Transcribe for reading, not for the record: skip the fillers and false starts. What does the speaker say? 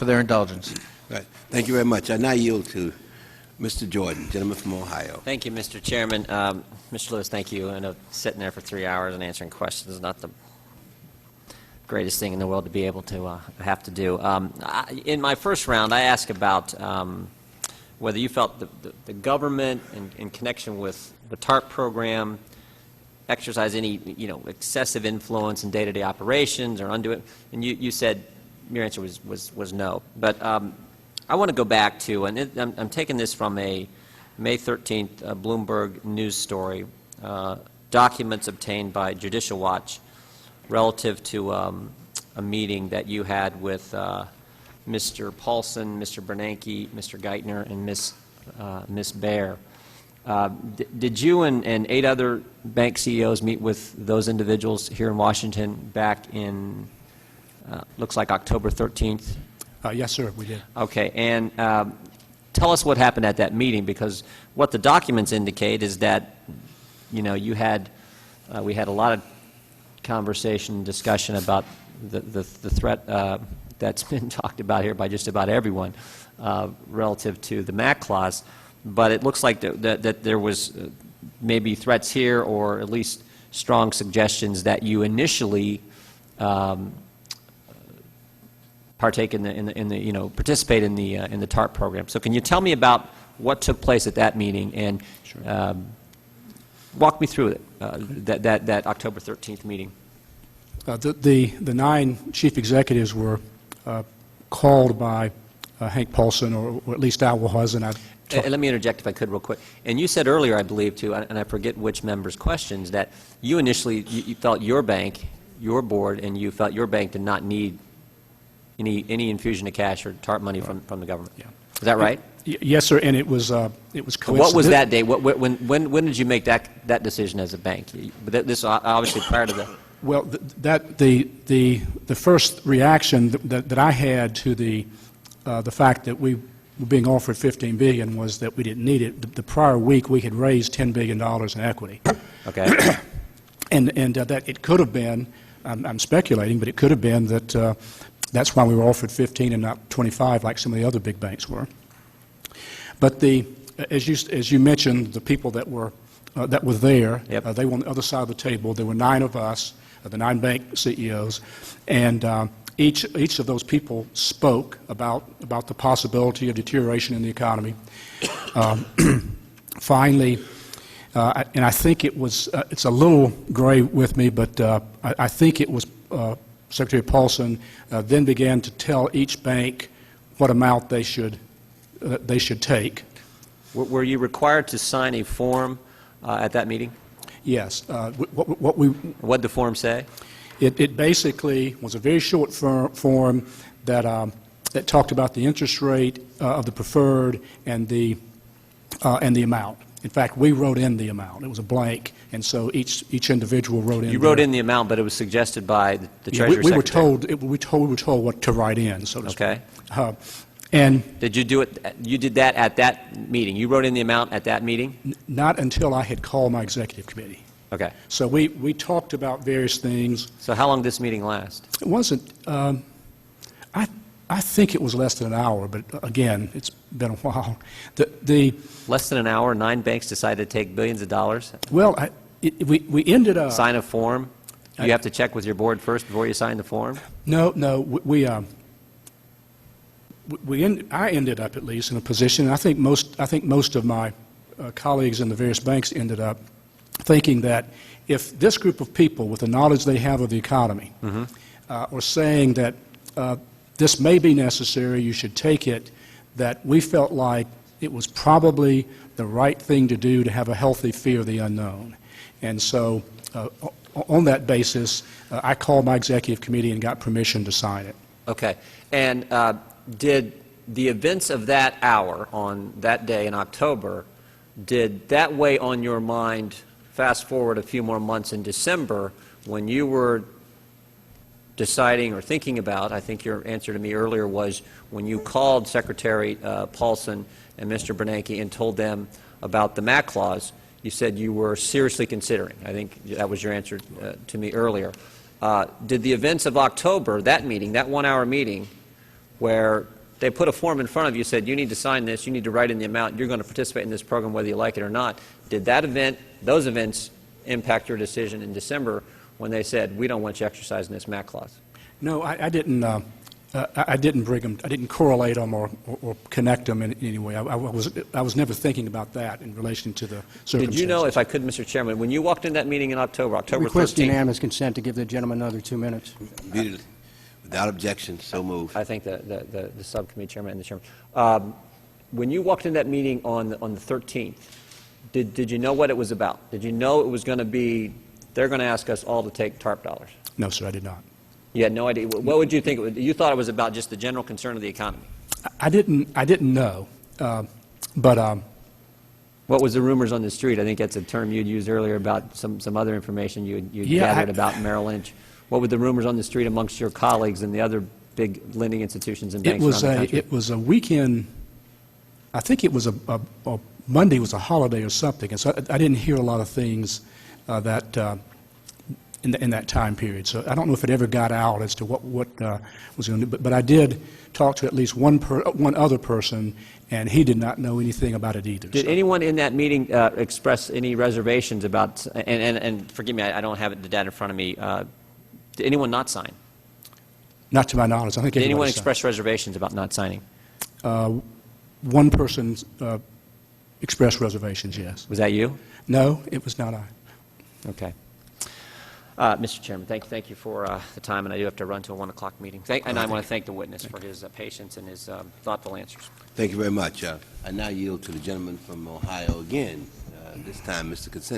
for their indulgence. Right. Thank you very much. I now yield to Mr. Jordan, gentleman from Ohio. Thank you, Mr. Chairman. Mr. Lewis, thank you. I know sitting there for 3 hours and answering questions is not the greatest thing in the world to be able to have to do. In my first round, I asked about whether you felt the government, in connection with the TARP program, exercise any excessive influence in day-to-day operations or undo it, and you said your answer was no. But I want to go back to, and I'm taking this from a May 13th Bloomberg news story, documents obtained by Judicial Watch relative to a meeting that you had with Mr. Paulson, Mr. Bernanke, Mr. Geithner, and Miss Baer. Did you and 8 other bank CEOs meet with those individuals here in Washington back in, looks like October 13th? Yes, sir, we did. Okay, and tell us what happened at that meeting, because what the documents indicate is that, you had, we had a lot of conversation, discussion about the threat that's been talked about here by just about everyone relative to the MAC clause. But it looks like that there was maybe threats here, or at least strong suggestions that you initially participate in the TARP program. So can you tell me about what took place at that meeting, and Sure. Walk me through it, that October 13th meeting? The 9 chief executives were called by Hank Paulson, or at least I was, and I. Let me interject if I could real quick. And you said earlier, I believe, too, and I forget which member's questions, that you initially you felt your bank, your board, and you felt your bank did not need any infusion of cash or TARP money from the government. Yeah. Is that right? Yes, sir, and it was coincident. What was that day? When did you make that decision as a bank? This obviously prior to the. Well, the first reaction that I had to the fact that we were being offered $15 billion was that we didn't need it. The prior week we had raised $10 billion in equity. Okay. and that it could have been, I'm speculating, but it could have been that that's why we were offered 15 and not 25 like some of the other big banks were. But as you mentioned, the people that were there, yep. They were on the other side of the table. There were 9 of us, the 9 bank CEOs, and each of those people spoke about the possibility of deterioration in the economy. Finally, and I think it was, it's a little gray with me, but I think it was Secretary Paulson then began to tell each bank what amount they should take. Were you required to sign a form at that meeting? Yes. What did the form say? It basically was a very short form that talked about the interest rate of the preferred and the amount. In fact, we wrote in the amount. It was a blank, and so each individual wrote in. You wrote in the amount, but it was suggested by the Treasury Secretary. We were told what to write in, so to speak. Okay. And did you do it? You did that at that meeting. You wrote in the amount at that meeting. Not until I had called my executive committee. Okay. So we talked about various things. So how long did this meeting last? It wasn't. I think it was less than an hour, but again, it's been a while. Less than an hour, 9 banks decided to take billions of dollars? Well, we ended up... Sign a form? You have to check with your board first before you sign the form? No, I ended up, at least, in a position, and I think most of my colleagues in the various banks ended up thinking that if this group of people, with the knowledge they have of the economy, are saying that this may be necessary, you should take it, that we felt like it was probably the right thing to do to have a healthy fear of the unknown. And so on that basis, I called my executive committee and got permission to sign it. Okay. And did the events of that hour on that day in October, did that weigh on your mind, fast forward a few more months in December, when you were deciding or thinking about, I think your answer to me earlier was when you called Secretary Paulson and Mr. Bernanke and told them about the MAC clause, you said you were seriously considering. I think that was your answer to me earlier. Did the events of October, that meeting, that 1-hour meeting, where they put a form in front of you, said, you need to sign this, you need to write in the amount, you're going to participate in this program whether you like it or not. Did those events impact your decision in December when they said, we don't want you exercising this MAC clause? No, I didn't. I didn't bring them. I didn't correlate them or connect them in any way. I was never thinking about that in relation to the circumstances. Did you know, if I could, Mr. Chairman, when you walked in that meeting in October Request 13th, unanimous consent to give the gentleman another 2 minutes. Immediately. Without objection, so moved. I think the subcommittee chairman and the chairman, when you walked in that meeting on the 13th, did you know what it was about? Did you know it was going to be, they're going to ask us all to take TARP dollars? No, sir, I did not. You had no idea. What would you think? You thought it was about just the general concern of the economy. I didn't know, but What was the rumors on the street? I think that's a term you'd used earlier about some other information you'd gathered about Merrill Lynch. What were the rumors on the street amongst your colleagues and the other big lending institutions and banks around the country? It was a weekend. I think it was a Monday was a holiday or something, and so I didn't hear a lot of things that. In that time period. So I don't know if it ever got out as to what was going to do, but I did talk to at least one other person, and he did not know anything about it either. Did anyone in that meeting express any reservations about, and forgive me, I don't have the data in front of me, did anyone not sign? Not to my knowledge. I think Did anyone everybody signed. express reservations about not signing? One person expressed reservations, yes. Was that you? No, it was not I. Okay. Mr. Chairman, thank you for the time, and I do have to run to a 1 o'clock meeting. And I want to thank the witness for his patience and his thoughtful answers. Thank you very much. I now yield to the gentleman from Ohio again, this time Mr. Kucinich.